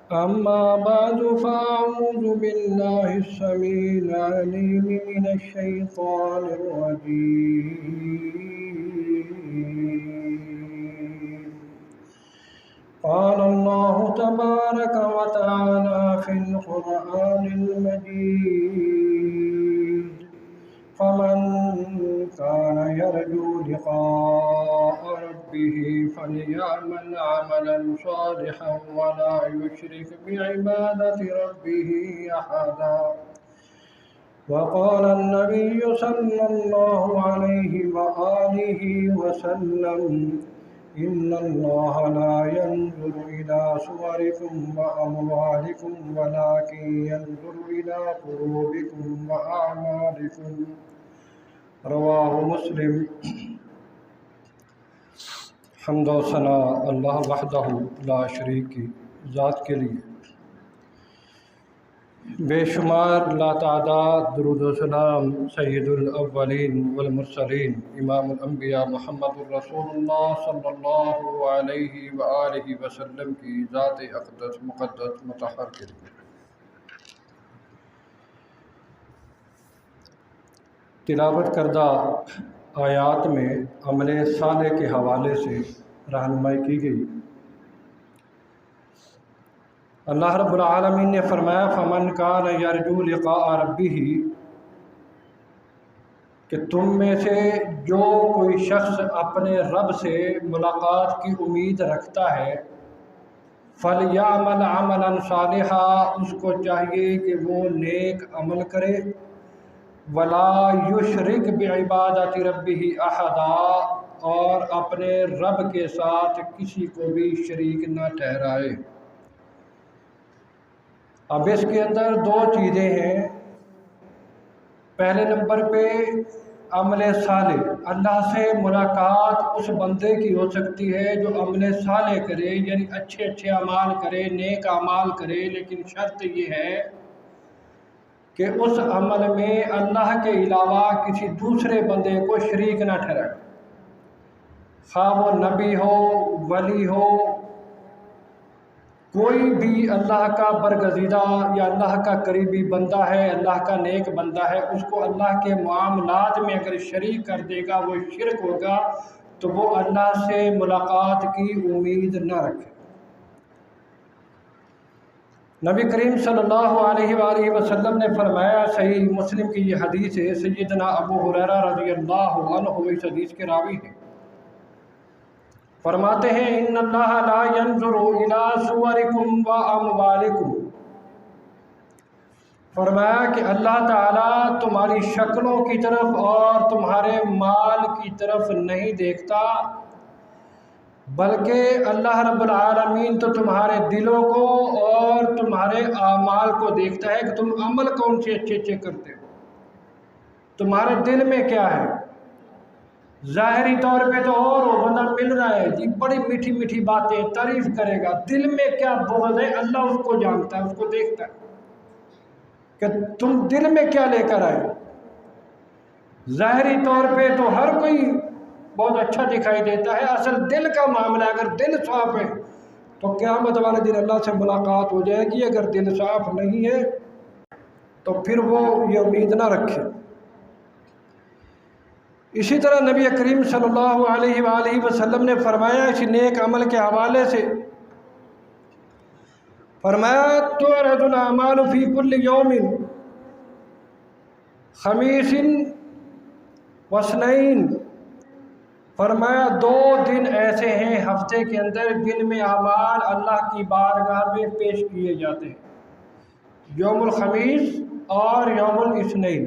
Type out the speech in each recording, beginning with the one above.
أما بعد فأعوذ بالله السميع العليم من الشيطان الرجيم. قال الله تبارك وتعالى في القرآن المجيد: فمن كان يرجو لقاء ربه فليعمل عملا صالحا ولا يشرك بعبادة ربه أحدا. وقال النبي صلى الله عليه وآله وسلم: إن الله لا ينظر إلى صوركم وأموالكم ولكن ينظر إلى قلوبكم وأعمالكم. رواہ مسلم۔ حمد و ثنا اللہ وحدہ لا شریک کی ذات کے لیے، بے شمار لا تعداد درود و سلام سید الاولین والمرسلین امام الانبیاء محمد الرسول اللہ صلی اللہ علیہ وآلہ وسلم کی ذات اقدس مقدس مطہر کے لیے۔ تلاوت کردہ آیات میں عمل صالح کے حوالے سے رہنمائی کی گئی۔ اللہ رب العالمین نے فرمایا: فمن کان یرجو لقاء ربہ، کہ تم میں سے جو کوئی شخص اپنے رب سے ملاقات کی امید رکھتا ہے، فلیعمل عملا صالحا، اس کو چاہیے کہ وہ نیک عمل کرے، ولا یشرک بعبادت ربہ احدا، اور اپنے رب کے ساتھ کسی کو بھی شریک نہ ٹھہرائے۔ اب اس کے اندر دو چیزیں ہیں۔ پہلے نمبر پہ عمل صالح، اللہ سے ملاقات اس بندے کی ہو سکتی ہے جو عمل صالح کرے، یعنی اچھے اعمال کرے، نیک اعمال کرے، لیکن شرط یہ ہے کہ اس عمل میں اللہ کے علاوہ کسی دوسرے بندے کو شریک نہ ٹھہرائے، خواہ وہ نبی ہو، ولی ہو، کوئی بھی اللہ کا برگزیدہ یا اللہ کا قریبی بندہ ہے، اللہ کا نیک بندہ ہے، اس کو اللہ کے معاملات میں اگر شریک کر دے گا وہ شرک ہوگا، تو وہ اللہ سے ملاقات کی امید نہ رکھے۔ نبی کریم صلی اللہ علیہ وآلہ وسلم نے فرمایا، صحیح مسلم کی یہ حدیث ہے، سیدنا ابو ہریرہ رضی اللہ عنہ اس حدیث کے راوی ہیں، فرماتے ہیں: ان اللہ لا ينظر الى صورکم واموالکم، فرمایا کہ اللہ تعالیٰ تمہاری شکلوں کی طرف اور تمہارے مال کی طرف نہیں دیکھتا، بلکہ اللہ رب العالمین تو تمہارے دلوں کو اور تمہارے اعمال کو دیکھتا ہے کہ تم عمل کون سے اچھے کرتے ہو، تمہارے دل میں کیا ہے۔ ظاہری طور پہ تو اور وہ بندہ مل رہا ہے جی، بڑی میٹھی میٹھی باتیں، تعریف کرے گا، دل میں کیا بغض ہے اللہ اس کو جانتا ہے، اس کو دیکھتا ہے کہ تم دل میں کیا لے کر آئے۔ ظاہری طور پہ تو ہر کوئی بہت اچھا دکھائی دیتا ہے، اصل دل کا معاملہ ہے۔ اگر دل صاف ہے تو قیامت والے دن اللہ سے ملاقات ہو جائے گی، اگر دل صاف نہیں ہے تو پھر وہ یہ امید نہ رکھے۔ اسی طرح نبی کریم صلی اللہ علیہ وآلہ وسلم نے فرمایا اسی نیک عمل کے حوالے سے، فرمایا: تعرض الاعمال فی کل یوم خمیس واثنین، فرمایا 2 دن ایسے ہیں ہفتے کے اندر جن میں اعمال اللہ کی بارگاہ میں پیش کیے جاتے ہیں، یوم الخمیس اور یوم الاثنین،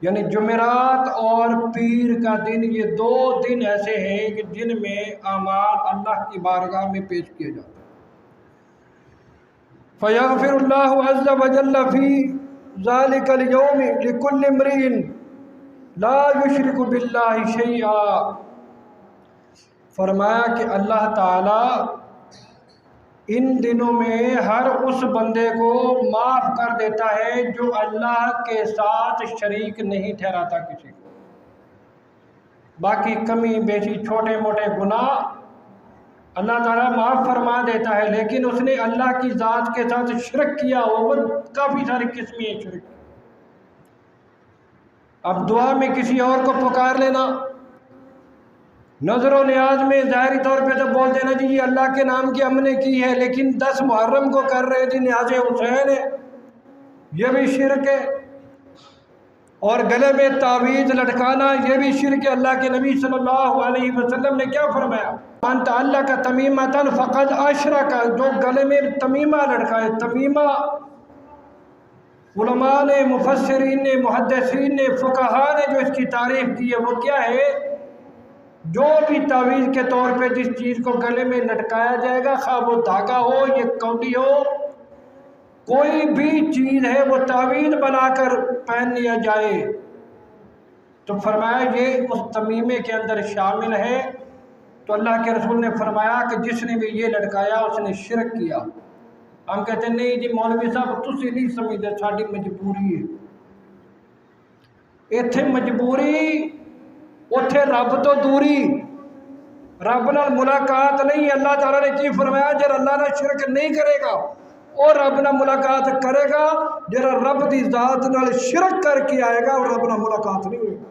یعنی جمعرات اور پیر کا دن، یہ 2 دن ایسے ہیں کہ جن میں اعمال اللہ کی بارگاہ میں پیش کیے جاتے ہیں۔ فَيَغْفِرُ اللَّهُ عَزَّ وَجَلَّ فِي ذَلِكَ الْيَوْمِ لِكُلِّ امْرِئٍ لَا يُشْرِكُ بِاللَّهِ شَيْئًا، فرمایا کہ اللہ تعالیٰ ان دنوں میں ہر اس بندے کو معاف کر دیتا ہے جو اللہ کے ساتھ شریک نہیں ٹھہراتا کسی کو۔ باقی کمی بیشی چھوٹے موٹے گناہ اللہ تعالیٰ معاف فرما دیتا ہے، لیکن اس نے اللہ کی ذات کے ساتھ شرک کیا ہو، وہ کافی ساری قسمیں ہیں شرک۔ اب دعا میں کسی اور کو پکار لینا، نظر و نیاز میں ظاہری طور پہ تو بول دینا جی یہ اللہ کے نام کی ہم نے کی ہے، لیکن 10 محرم کو کر رہے جی نیاز حسین ہے، یہ بھی شرک ہے۔ اور گلے میں تعویذ لٹکانا یہ بھی شرک ہے۔ اللہ کے نبی صلی اللہ علیہ وسلم نے کیا فرمایا؟ من تعلق تمیمۃ فقد اشرک، جو گلے میں تمیمہ لٹکائے، تمیمہ علماء نے، مفسرین نے، محدثین نے، فقہاء نے جو اس کی تعریف کی ہے وہ کیا ہے؟ جو بھی تعویذ کے طور پہ جس چیز کو گلے میں لٹکایا جائے گا، خواہ وہ دھاگا ہو، یہ کونڈی ہو، کوئی بھی چیز ہے وہ تعویذ بنا کر پہن لیا جائے، تو فرمایا یہ اس تمیمے کے اندر شامل ہے۔ تو اللہ کے رسول نے فرمایا کہ جس نے بھی یہ لٹکایا اس نے شرک کیا۔ ہم کہتے ہیں نہیں جی مولوی صاحب تسی نہیں سمجھتے، ساری مجبوری ہے۔ ایتھے مجبوری، اتھے رب تو دوری، رب نال ملاقات نہیں۔ اللہ تعالیٰ نے کی فرمایا جب اللہ نال شرک نہیں کرے گا اور رب نال ملاقات کرے گا، جب رب دی ذات نال شرک کر کے آئے گا اور رب نال ملاقات نہیں ہوئے گی۔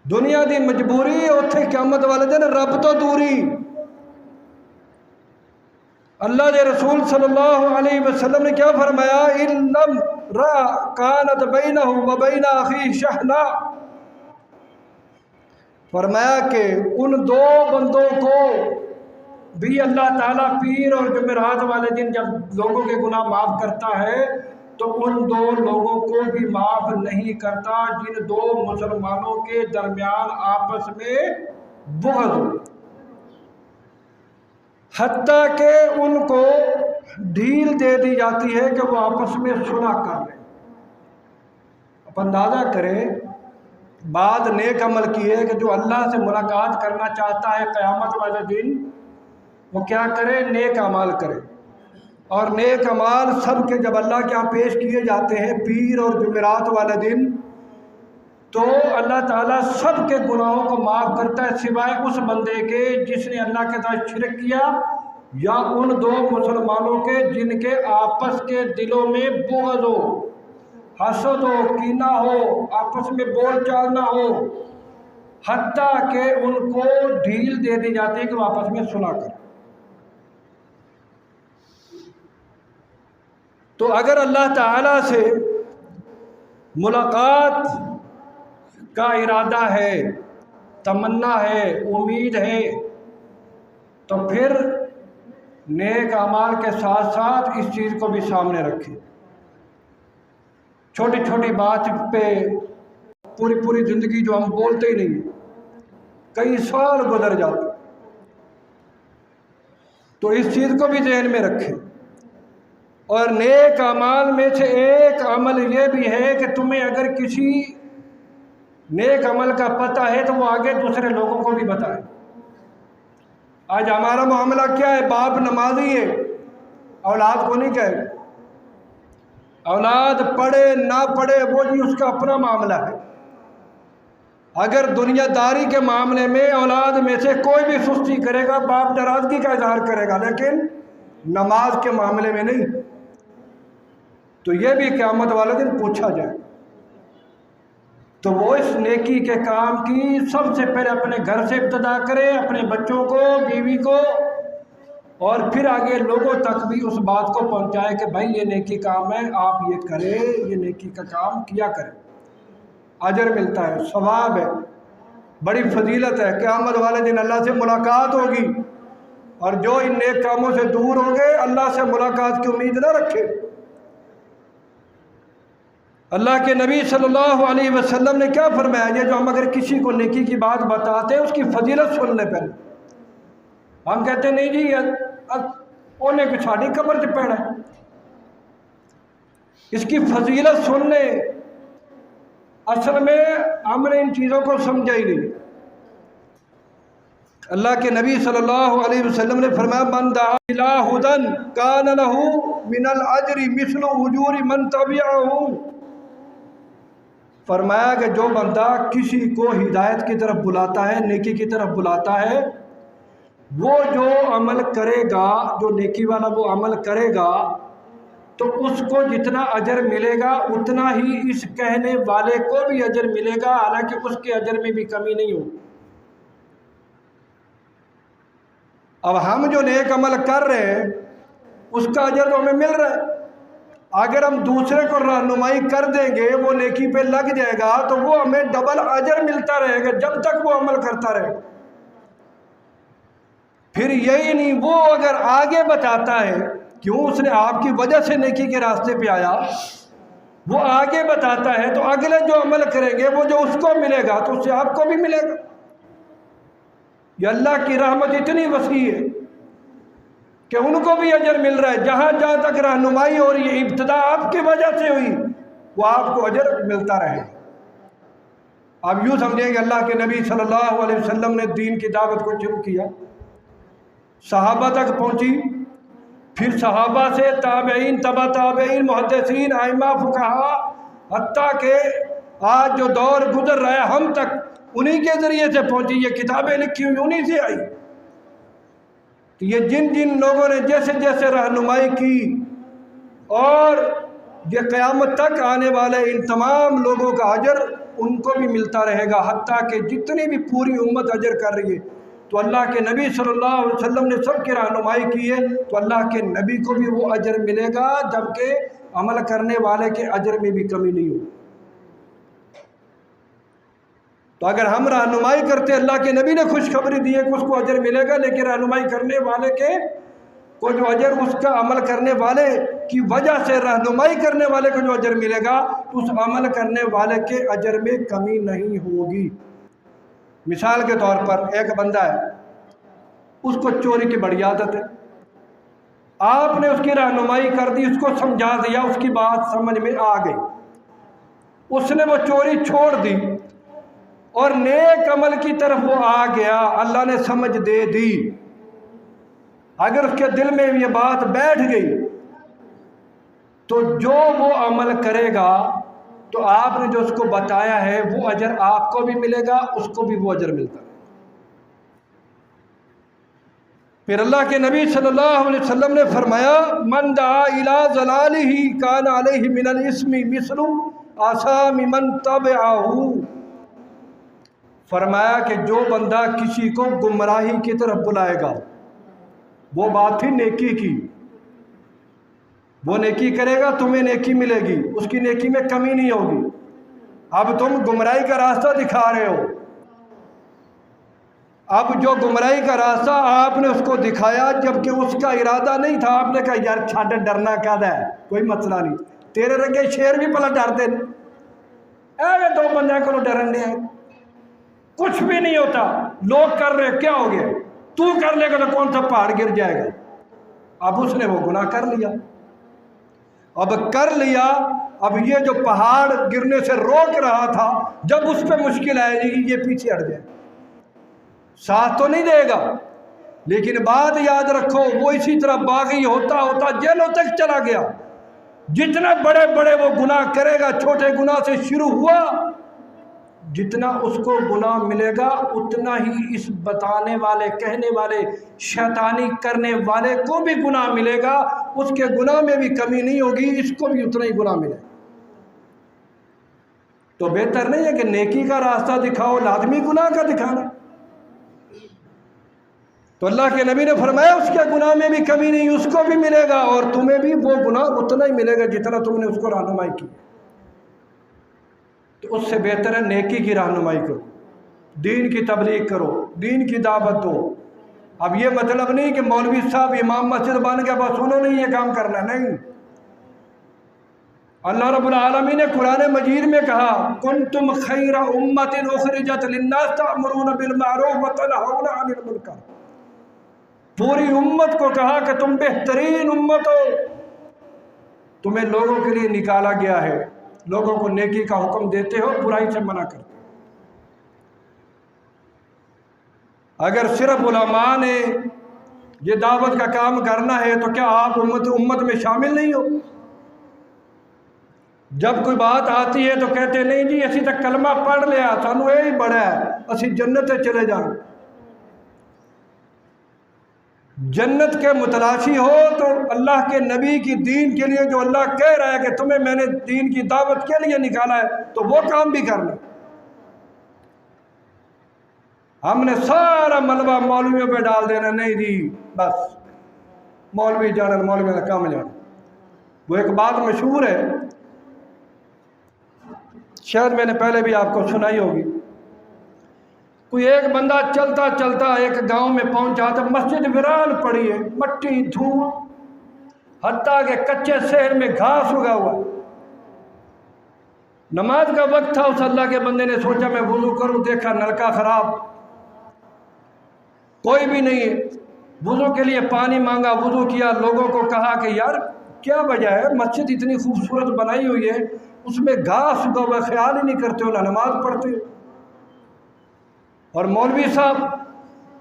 دنیا دی مجبوری، اتھے قیامت والے دن رب تو دوری۔ اللہ کے رسول صلی اللہ علیہ وسلم نے کیا فرمایا؟ ان لم را کانت بینہ و بین اخیہ شحناء، فرمایا کہ ان دو بندوں کو بھی اللہ تعالیٰ پیر اور جمعرات والے دن جب لوگوں کے گناہ معاف کرتا ہے تو ان دو لوگوں کو بھی معاف نہیں کرتا جن دو مسلمانوں کے درمیان آپس میں بغض ہو، حتیٰ کہ ان کو ڈھیل دے دی جاتی ہے کہ وہ آپس میں صلح کر لیں۔ اب اندازہ کریں بعد نیک عمل کی ہے کہ جو اللہ سے ملاقات کرنا چاہتا ہے قیامت والے دن وہ کیا کرے؟ نیک اعمال کرے۔ اور نیک اعمال سب کے جب اللہ کے یہاں پیش کیے جاتے ہیں پیر اور جمعرات والے دن، تو اللہ تعالیٰ سب کے گناہوں کو معاف کرتا ہے سوائے اس بندے کے جس نے اللہ کے ساتھ شرک کیا، یا ان دو مسلمانوں کے جن کے آپس کے دلوں میں بغض ہو، حسد ہو، کینہ ہو، آپس میں بول چال نہ ہو، حتیٰ کہ ان کو ڈھیل دے دی جاتی ہے کہ وہ آپس میں صلح کریں۔ تو اگر اللہ تعالیٰ سے ملاقات کا ارادہ ہے، تمنا ہے، امید ہے، تو پھر نیک اعمال کے ساتھ ساتھ اس چیز کو بھی سامنے رکھیں۔ چھوٹی چھوٹی بات پہ پوری زندگی جو ہم بولتے ہی نہیں، کئی سال گزر جاتے، تو اس چیز کو بھی ذہن میں رکھیں۔ اور نیک اعمال میں سے ایک عمل یہ بھی ہے کہ تمہیں اگر کسی نیک عمل کا پتہ ہے تو وہ آگے دوسرے لوگوں کو بھی بتائے۔ آج ہمارا معاملہ کیا ہے؟ باپ نمازی ہے، اولاد کو نہیں کہے، اولاد پڑھے نہ پڑھے وہ جی اس کا اپنا معاملہ ہے۔ اگر دنیا داری کے معاملے میں اولاد میں سے کوئی بھی سستی کرے گا، باپ ناراضگی کا اظہار کرے گا، لیکن نماز کے معاملے میں نہیں، تو یہ بھی قیامت والے دن پوچھا جائے۔ تو وہ اس نیکی کے کام کی سب سے پہلے اپنے گھر سے ابتدا کرے، اپنے بچوں کو، بیوی کو، اور پھر آگے لوگوں تک بھی اس بات کو پہنچائے کہ بھائی یہ نیکی کام ہے، آپ یہ کریں، یہ نیکی کا کام کیا کریں، اجر ملتا ہے، ثواب ہے، بڑی فضیلت ہے۔ قیامت والے دن اللہ سے ملاقات ہوگی، اور جو ان نیک کاموں سے دور ہوں گے اللہ سے ملاقات کی امید نہ رکھے۔ اللہ کے نبی صلی اللہ علیہ وسلم نے کیا فرمایا؟ یہ جو ہم اگر کسی کو نیکی کی بات بتاتے ہیں اس کی فضیلت سن لیں پہلے۔ ہم کہتے ہیں نہیں جی انہیں کچھ ساڑی قبر سے پڑھا ہے، اس کی فضیلت سن لیں۔ اصل میں ہم نے ان چیزوں کو سمجھا ہی نہیں۔ اللہ کے نبی صلی اللہ علیہ وسلم نے فرمایا من دعا الی ھدی کان لہ من الاجر مثل اجور من تبعہ، فرمایا کہ جو بندہ کسی کو ہدایت کی طرف بلاتا ہے، نیکی کی طرف بلاتا ہے، وہ جو عمل کرے گا، جو نیکی والا وہ عمل کرے گا، تو اس کو جتنا اجر ملے گا اتنا ہی اس کہنے والے کو بھی اجر ملے گا، حالانکہ اس کے اجر میں بھی کمی نہیں ہو۔ اب ہم جو نیک عمل کر رہے ہیں اس کا اجر تو ہمیں مل رہا ہے، اگر ہم دوسرے کو رہنمائی کر دیں گے وہ نیکی پہ لگ جائے گا تو وہ ہمیں ڈبل اجر ملتا رہے گا جب تک وہ عمل کرتا رہے۔ پھر یہی نہیں، وہ اگر آگے بتاتا ہے، کیوں اس نے آپ کی وجہ سے نیکی کے راستے پہ آیا، وہ آگے بتاتا ہے تو اگلے جو عمل کریں گے وہ جو اس کو ملے گا تو اس سے آپ کو بھی ملے گا۔ یہ اللہ کی رحمت اتنی وسیع ہے کہ ان کو بھی اجر مل رہا ہے، جہاں جہاں تک رہنمائی اور یہ ابتدا آپ کی وجہ سے ہوئی وہ آپ کو اجر ملتا رہے۔ آپ یوں سمجھیں کہ اللہ کے نبی صلی اللہ علیہ وسلم نے دین کی دعوت کو شروع کیا، صحابہ تک پہنچی، پھر صحابہ سے تابعین، تبع تابعین، محدثین، ائمہ، فقہاء، حتیٰ کہ آج جو دور گزر رہا ہے ہم تک انہی کے ذریعے سے پہنچی، یہ کتابیں لکھی ہوئی انہی سے آئی۔ تو یہ جن جن لوگوں نے جیسے جیسے رہنمائی کی اور یہ قیامت تک آنے والے ان تمام لوگوں کا اجر ان کو بھی ملتا رہے گا، حتیٰ کہ جتنی بھی پوری امت اجر کر رہی ہے تو اللہ کے نبی صلی اللہ علیہ وسلم نے سب کی رہنمائی کی ہے تو اللہ کے نبی کو بھی وہ اجر ملے گا، جبکہ عمل کرنے والے کے اجر میں بھی کمی نہیں ہو۔ تو اگر ہم رہنمائی کرتے، اللہ کے نبی نے خوشخبری دی ہے کہ اس کو اجر ملے گا، لیکن رہنمائی کرنے والے کے کو جو اجر اس کا عمل کرنے والے کی وجہ سے رہنمائی کرنے والے کو جو اجر ملے گا تو اس عمل کرنے والے کے اجر میں کمی نہیں ہوگی۔ مثال کے طور پر ایک بندہ ہے، اس کو چوری کی بڑی عادت ہے، آپ نے اس کی رہنمائی کر دی، اس کو سمجھا دیا، اس کی بات سمجھ میں آ گئی، اس نے وہ چوری چھوڑ دی اور نیک عمل کی طرف وہ آ گیا، اللہ نے سمجھ دے دی۔ اگر اس کے دل میں یہ بات بیٹھ گئی تو جو وہ عمل کرے گا تو آپ نے جو اس کو بتایا ہے وہ اجر آپ کو بھی ملے گا، اس کو بھی وہ اجر ملتا ہے۔ پھر اللہ کے نبی صلی اللہ علیہ وسلم نے فرمایا من دعا الی ضلالہ کان علیہ من الاسم مثل آثام من تبعہ، فرمایا کہ جو بندہ کسی کو گمراہی کی طرف بلائے گا، وہ بات تھی نیکی کی، وہ نیکی کرے گا تمہیں نیکی ملے گی، اس کی نیکی میں کمی نہیں ہوگی۔ اب تم گمراہی کا راستہ دکھا رہے ہو، اب جو گمراہی کا راستہ آپ نے اس کو دکھایا جبکہ اس کا ارادہ نہیں تھا، آپ نے کہا یار چھاڑ ڈرنا کیا ہے، کوئی مسئلہ نہیں، تیرے رنگے شیر بھی پلا ڈرتے اے دو بندے کو ڈرن دے، کچھ بھی نہیں ہوتا، لوگ کر رہے کیا ہو گیا، تو کر لے گا تو کون سا پہاڑ گر جائے گا۔ اب اس نے وہ گناہ کر لیا، اب کر لیا، اب یہ جو پہاڑ گرنے سے روک رہا تھا جب اس پہ مشکل آئے گی یہ پیچھے ہٹ جائے، ساتھ تو نہیں دے گا، لیکن بات یاد رکھو وہ اسی طرح باغی ہوتا ہوتا جیلوں تک چلا گیا۔ جتنا بڑے بڑے وہ گناہ کرے گا، چھوٹے گناہ سے شروع ہوا، جتنا اس کو گناہ ملے گا اتنا ہی اس بتانے والے، کہنے والے، شیطانی کرنے والے کو بھی گناہ ملے گا، اس کے گناہ میں بھی کمی نہیں ہوگی، اس کو بھی اتنا ہی گناہ ملے گا۔ تو بہتر نہیں ہے کہ نیکی کا راستہ دکھاؤ، لازمی گناہ کا دکھانا۔ تو اللہ کے نبی نے فرمایا اس کے گناہ میں بھی کمی نہیں، اس کو بھی ملے گا اور تمہیں بھی وہ گناہ اتنا ہی ملے گا جتنا تم نے اس کو رہنمائی کی۔ تو اس سے بہتر ہے نیکی کی رہنمائی کرو، دین کی تبلیغ کرو، دین کی دعوت دو۔ اب یہ مطلب نہیں کہ مولوی صاحب امام مسجد بن گیا بس انہوں نے یہ کام کرنا، نہیں۔ اللہ رب العالمین نے قرآن مجید میں کہا کنتم خیر امت اخرجت للناس تأمرون بالمعروف وتنہون عن المنکر، پوری امت کو کہا کہ تم بہترین امت ہو، تمہیں لوگوں کے لیے نکالا گیا ہے، لوگوں کو نیکی کا حکم دیتے ہو، برائی سے منع کرتے۔ اگر صرف علماء نے یہ دعوت کا کام کرنا ہے تو کیا آپ امت میں شامل نہیں ہو؟ جب کوئی بات آتی ہے تو کہتے نہیں جی اسی تک کلمہ پڑھ لیا، سانو یہی بڑا ہے، اسی جنت چلے جائیں۔ جنت کے متلاشی ہو تو اللہ کے نبی کی دین کے لیے جو اللہ کہہ رہا ہے کہ تمہیں میں نے دین کی دعوت کے لیے نکالا ہے تو وہ کام بھی کرنا۔ ہم نے سارا ملبہ مولویوں پہ ڈال دینا، نہیں جی بس مولوی جانا، مولوی کا کام جانا۔ وہ ایک بات مشہور ہے، شاید میں نے پہلے بھی آپ کو سنائی ہوگی۔ کوئی ایک بندہ چلتا چلتا ایک گاؤں میں پہنچا تو مسجد ویران پڑی ہے، مٹی دھول، حتیٰ کہ کچے شہر میں گھاس اگا ہوا۔ نماز کا وقت تھا، اس اللہ کے بندے نے سوچا میں وضو کروں، دیکھا نلکا خراب، کوئی بھی نہیں ہے۔ وضو کے لیے پانی مانگا، وضو کیا، لوگوں کو کہا کہ یار کیا وجہ ہے، مسجد اتنی خوبصورت بنائی ہوئی ہے، اس میں گھاس اگا ہوا، خیال ہی نہیں کرتے ہو، نہ نماز پڑھتے ہو۔ اور مولوی صاحب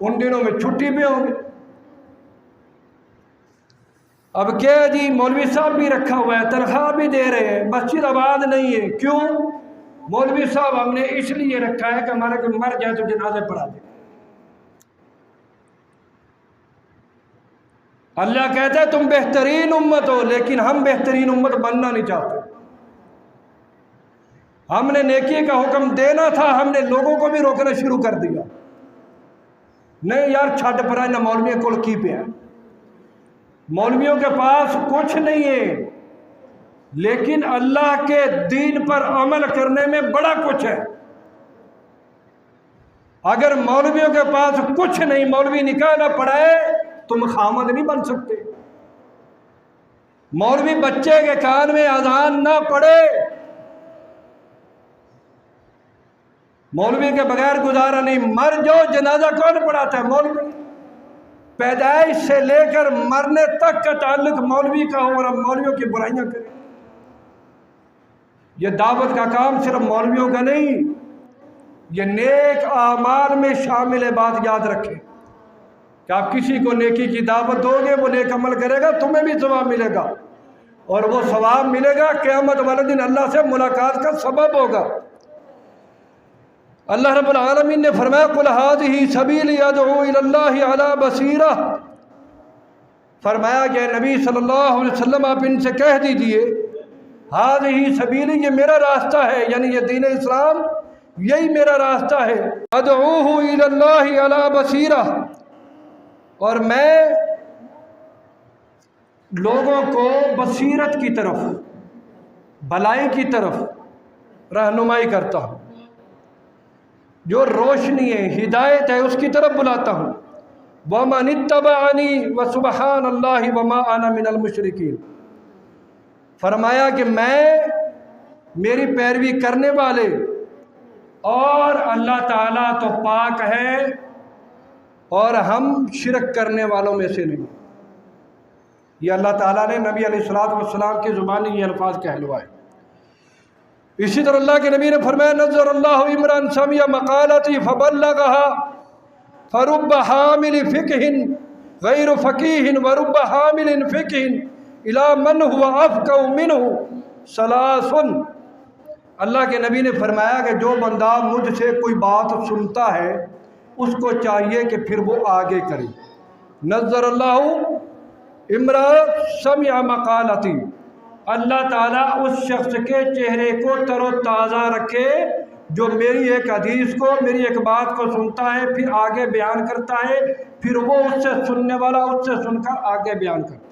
ان دنوں میں چھٹی پہ ہوں گے۔ اب کیا جی مولوی صاحب بھی رکھا ہوا ہے، تنخواہ بھی دے رہے ہیں، مسجد آباد نہیں ہے، کیوں؟ مولوی صاحب ہم نے اس لیے رکھا ہے کہ ہمارا کوئی مر جائے تو جنازے پڑھا دے۔ اللہ کہتا ہے تم بہترین امت ہو، لیکن ہم بہترین امت بننا نہیں چاہتے۔ ہم نے نیکی کا حکم دینا تھا، ہم نے لوگوں کو بھی روکنا شروع کر دیا۔ نہیں یار چھڈ پرا، نہ مولویوں کو کی پہ ہے، مولویوں کے پاس کچھ نہیں ہے، لیکن اللہ کے دین پر عمل کرنے میں بڑا کچھ ہے۔ اگر مولویوں کے پاس کچھ نہیں، مولوی نکاح نہ پڑھائے، تم خامد نہیں بن سکتے۔ مولوی بچے کے کان میں اذان نہ پڑھے، مولوی کے بغیر گزارا نہیں۔ مر جو جنازہ کون پڑھاتا ہے؟ مولوی۔ پیدائش سے لے کر مرنے تک کا تعلق مولوی کا ہو، اور مولویوں کی برائیاں کریں۔ یہ دعوت کا کام صرف مولویوں کا نہیں، یہ نیک اعمال میں شامل ہے۔ بات یاد رکھیں کہ آپ کسی کو نیکی کی دعوت دو گے، وہ نیک عمل کرے گا، تمہیں بھی ثواب ملے گا، اور وہ ثواب ملے گا قیامت والے دن اللہ سے ملاقات کا سبب ہوگا۔ اللہ رب العالمین نے فرمایا قُلْ هَٰذِهِ سَبِيلِي أَدْعُو إِلَى اللَّهِ عَلَىٰ بَصِيرَةٍ، فرمایا کہ نبی صلی اللہ علیہ وسلم آپ ان سے کہہ دیجئے هَٰذِهِ سَبِيلِي، یہ میرا راستہ ہے، یعنی یہ دین اسلام یہی میرا راستہ ہے۔ أَدْعُوهُ إِلَى اللَّهِ عَلَىٰ بَصِيرَةٍ، اور میں لوگوں کو بصیرت کی طرف، بھلائی کی طرف رہنمائی کرتا ہوں، جو روشنی ہے، ہدایت ہے، اس کی طرف بلاتا ہوں۔ وَمَنِ اتَّبَعَنِي وَسُبْحَانَ اللَّهِ وَمَا أَنَا مِنَ الْمُشْرِكِينَ، فرمایا کہ میری پیروی کرنے والے، اور اللہ تعالیٰ تو پاک ہے اور ہم شرک کرنے والوں میں سے نہیں۔ یہ اللہ تعالیٰ نے نبی علیہ السلام کی زبانی یہ الفاظ کہلوائے۔ اسی طرح اللہ کے نبی نے فرمایا نظر اللہ عمران سمع مقالتی فبلغها فرب حامل فقہ غیر فقیہ ورب حامل فقہ الی من هو افقہ منہ ثلاث۔ اللہ کے نبی نے فرمایا کہ جو بندہ مجھ سے کوئی بات سنتا ہے اس کو چاہیے کہ پھر وہ آگے کرے۔ نظر اللہ عمران سمع مقالتی، اللہ تعالیٰ اس شخص کے چہرے کو تر و تازہ رکھے جو میری ایک حدیث کو، میری ایک بات کو سنتا ہے، پھر آگے بیان کرتا ہے، پھر وہ اس سے سننے والا اس سے سن کر آگے بیان کرتا ہے۔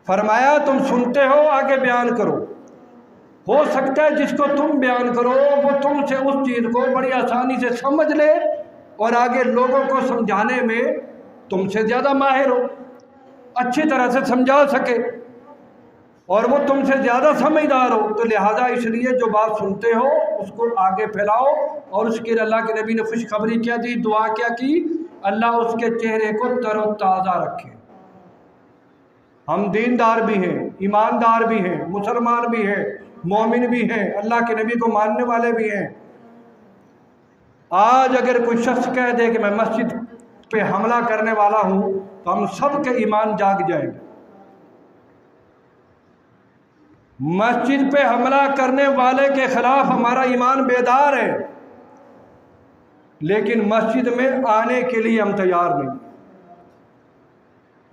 فرمایا تم سنتے ہو، آگے بیان کرو۔ ہو سکتا ہے جس کو تم بیان کرو وہ تم سے اس چیز کو بڑی آسانی سے سمجھ لے اور آگے لوگوں کو سمجھانے میں تم سے زیادہ ماہر ہو، اچھی طرح سے سمجھا سکے، اور وہ تم سے زیادہ سمجھدار ہو، تو لہٰذا اس لیے جو بات سنتے ہو اس کو آگے پھیلاؤ۔ اور اس کے لیے اللہ کے نبی نے خوشخبری کیا دی، دعا کیا کی، اللہ اس کے چہرے کو تر و تازہ رکھے۔ ہم دیندار بھی ہیں، ایماندار بھی ہیں، مسلمان بھی ہیں، مومن بھی ہیں، اللہ کے نبی کو ماننے والے بھی ہیں۔ آج اگر کوئی شخص کہہ دے کہ میں مسجد پہ حملہ کرنے والا ہوں تو ہم سب کے ایمان جاگ جائیں گے۔ مسجد پہ حملہ کرنے والے کے خلاف ہمارا ایمان بیدار ہے، لیکن مسجد میں آنے کے لیے ہم تیار نہیں۔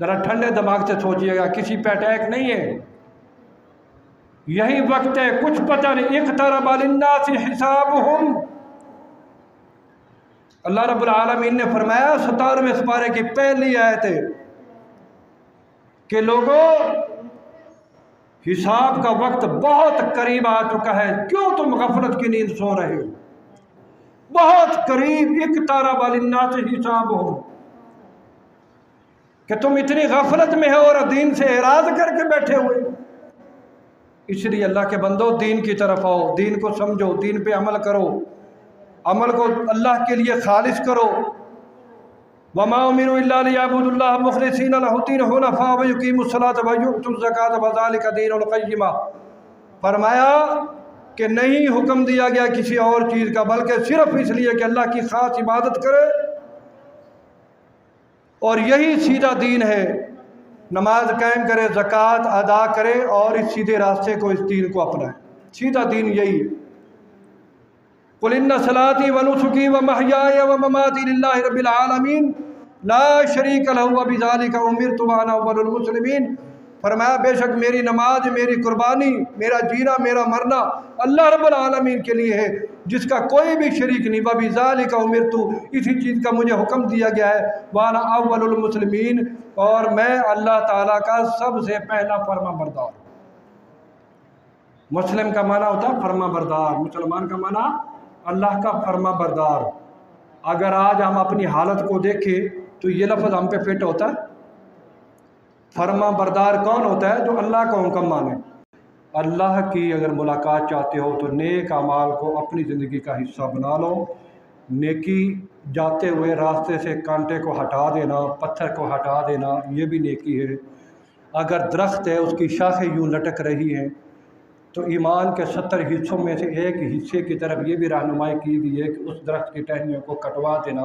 ذرا ٹھنڈے دماغ سے سوچیے گا، کسی پہ اٹیک نہیں ہے، یہی وقت ہے، کچھ پتہ نہیں۔ اقترب للناس حسابهم، اللہ رب العالمین نے فرمایا 17ویں سپارے کی پہلی آیت ہے کہ لوگوں حساب کا وقت بہت قریب آ چکا ہے، کیوں تم غفلت کی نیند سو رہے ہو؟ بہت قریب، اقترب للناس حسابهم، کہ تم اتنی غفلت میں ہو اور دین سے اعراض کر کے بیٹھے ہوئے۔ اس لیے اللہ کے بندو دین کی طرف آؤ، دین کو سمجھو، دین پہ عمل کرو، عمل کو اللہ کے لیے خالص کرو۔ وما امروا الا ليعبدوا الله مخلصين له الدين حنفاء ويقيموا الصلاة ويؤتوا الزكاة وذلك دين القيمة، فرمایا کہ نہیں حکم دیا گیا کسی اور چیز کا، بلکہ صرف اس لیے کہ اللہ کی خاص عبادت کرے، اور یہی سیدھا دین ہے۔ نماز قائم کرے، زکوٰۃ ادا کرے، اور اس سیدھے راستے کو، اس دین کو اپنائے۔ سیدھا دین یہی ہے۔ قل ان صلاتي ونسكي ومحياي ومماتي لله رب العالمین لا شریک له وبذلك امرت وانا اول المسلمین، فرمایا بے شک میری نماز، میری قربانی، میرا جینا، میرا مرنا اللہ رب العالمین کے لیے ہے، جس کا کوئی بھی شریک نہیں۔ وبذلك امرت، اسی چیز کا مجھے حکم دیا گیا ہے، وانا اول المسلمین، اور میں اللہ تعالیٰ کا سب سے پہلا فرما بردار۔ مسلم کا معنی ہوتا ہے فرما بردار، مسلمان کا معنی اللہ کا فرما بردار۔ اگر آج ہم اپنی حالت کو دیکھیں تو یہ لفظ ہم پہ فٹ ہوتا ہے۔ فرما بردار کون ہوتا ہے؟ جو اللہ کا حکم مانے۔ اللہ کی اگر ملاقات چاہتے ہو تو نیک اعمال کو اپنی زندگی کا حصہ بنا لو۔ نیکی جاتے ہوئے راستے سے کانٹے کو ہٹا دینا، پتھر کو ہٹا دینا، یہ بھی نیکی ہے۔ اگر درخت ہے، اس کی شاخیں یوں لٹک رہی ہیں، تو ایمان کے 70 حصوں میں سے ایک حصے کی طرف یہ بھی رہنمائی کی گئی ہے کہ اس درخت کی ٹہنیوں کو کٹوا دینا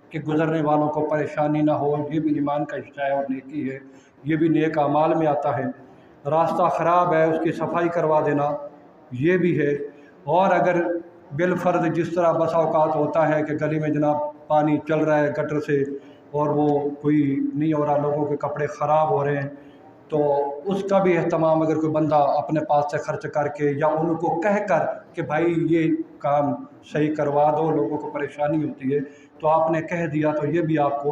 کہ گزرنے والوں کو پریشانی نہ ہو، یہ بھی ایمان کا حصہ ہے اور نیکی ہے، یہ بھی نیک اعمال میں آتا ہے۔ راستہ خراب ہے، اس کی صفائی کروا دینا، یہ بھی ہے۔ اور اگر بالفرض جس طرح بسا اوقات ہوتا ہے کہ گلی میں جناب پانی چل رہا ہے گٹر سے اور وہ کوئی نہیں ہو رہا، لوگوں کے کپڑے خراب ہو رہے ہیں، تو اس کا بھی اہتمام اگر کوئی بندہ اپنے پاس سے خرچ کر کے یا ان کو کہہ کر کہ بھائی یہ کام صحیح کروا دو، لوگوں کو پریشانی ہوتی ہے، تو آپ نے کہہ دیا تو یہ بھی آپ کو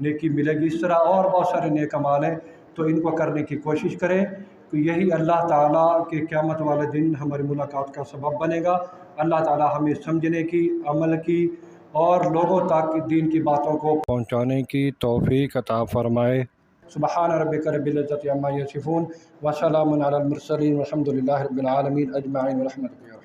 نیکی ملے گی۔ اس طرح اور بہت سارے نیک اعمال ہیں، تو ان کو کرنے کی کوشش کریں، تو یہی اللہ تعالیٰ کے قیامت والے دن ہماری ملاقات کا سبب بنے گا۔ اللہ تعالیٰ ہمیں سمجھنے کی، عمل کی اور لوگوں تک دین کی باتوں کو پہنچانے کی توفیق عطا فرمائے۔ سبحان ربک رب العزت عما یصفون وسلام علی المرسلین والحمد للہ رب العالمین اجمعین ورحمۃ اللہ۔